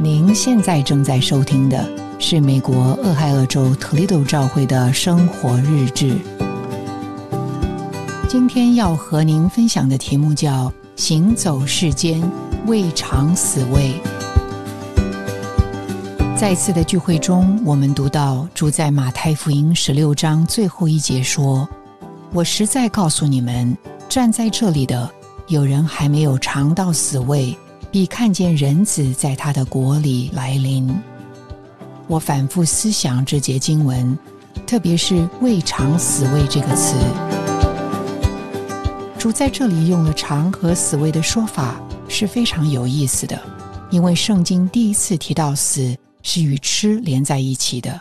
您现在正在收听的是美国俄亥俄州特利多教会的生活日志。今天要和您分享的题目叫行走世间，未尝死味。在次的聚会中，我们读到主在马太福音16章最后一节说，我实在告诉你们，站在这里的有人还没有尝到死味，必看见人子在他的国里来临。我反复思想这节经文，特别是未尝死味这个词。主在这里用了尝和死味的说法是非常有意思的，因为圣经第一次提到死是与吃连在一起的。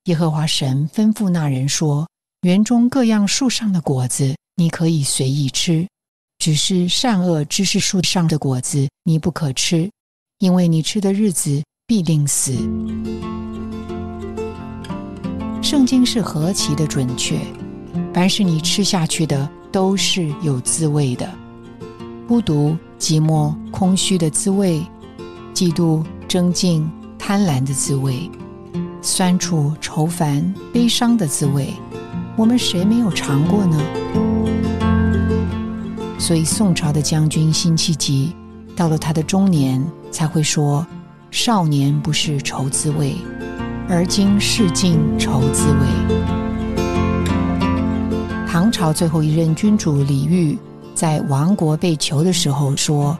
耶和华神吩咐那人说，园中各样树上的果子你可以随意吃，只是善恶知识树上的果子你不可吃，因为你吃的日子必定死。圣经是何其的准确，凡是你吃下去的都是有滋味的，孤独、寂寞、空虚的滋味，嫉妒、争竞、贪婪的滋味，酸楚、愁烦、悲伤的滋味，我们谁没有尝过呢？所以宋朝的将军辛弃疾到了他的中年才会说，少年不是愁滋味，而今是尽愁滋味。唐朝最后一任君主李煜在亡国被囚的时候说，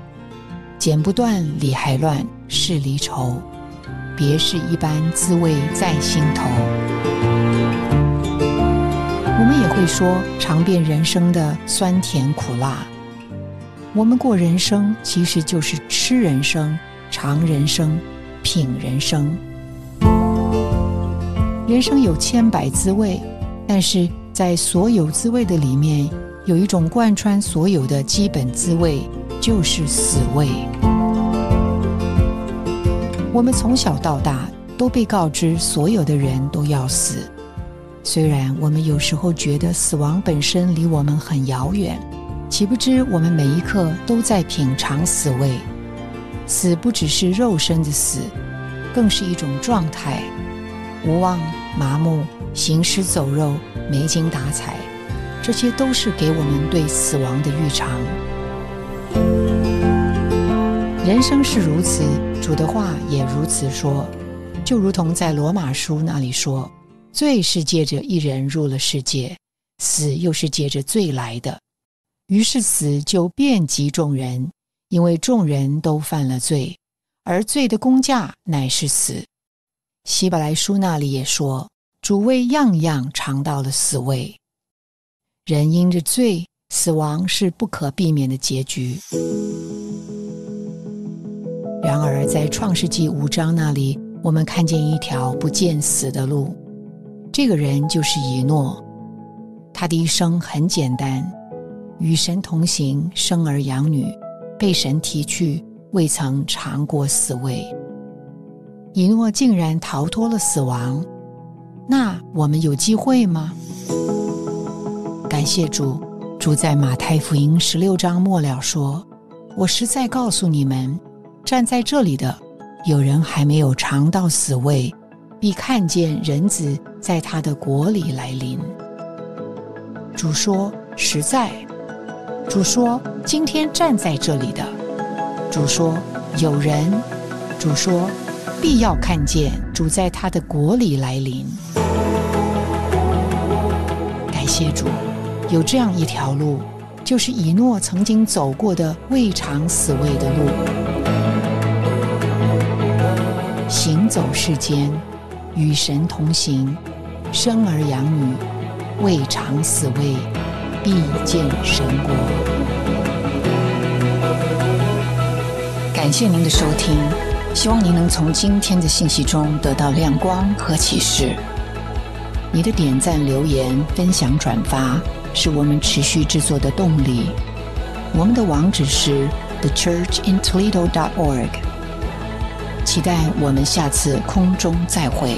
剪不断理还乱，是离愁，别是一般滋味在心头。我们也会说尝遍人生的酸甜苦辣，我们过人生其实就是吃人生、尝人生、品人生。人生有千百滋味，但是在所有滋味的里面，有一种贯穿所有的基本滋味，就是死味。我们从小到大都被告知所有的人都要死，虽然我们有时候觉得死亡本身离我们很遥远，岂不知我们每一刻都在品尝死味。死不只是肉身的死，更是一种状态，无望、麻木、行尸走肉、没精打采，这些都是给我们对死亡的预尝。人生是如此，主的话也如此说，就如同在罗马书那里说，罪是借着一人入了世界，死又是借着罪来的，于是死就遍及众人，因为众人都犯了罪，而罪的工价乃是死。希伯来书那里也说，主为样样尝到了死味。人因着罪，死亡是不可避免的结局。然而在创世纪5章那里，我们看见一条不见死的路，这个人就是以诺。他的一生很简单，与神同行，生儿养女，被神提去，未曾尝过死味。以诺竟然逃脱了死亡，那我们有机会吗？感谢主，主在马太福音16章末了说，我实在告诉你们，站在这里的有人还没有尝到死味，必看见人子在他的国里来临。主说实在，主说今天站在这里的，主说有人，主说必要看见主在他的国里来临。感谢主，有这样一条路，就是以诺曾经走过的未尝死味的路。行走世间，与神同行，生儿养女，未尝死味，必见神国。感谢您的收听，希望您能从今天的信息中得到亮光和启示。你的点赞、留言、分享、转发是我们持续制作的动力。我们的网址是 thechurchintoledo.org。期待我们下次空中再会。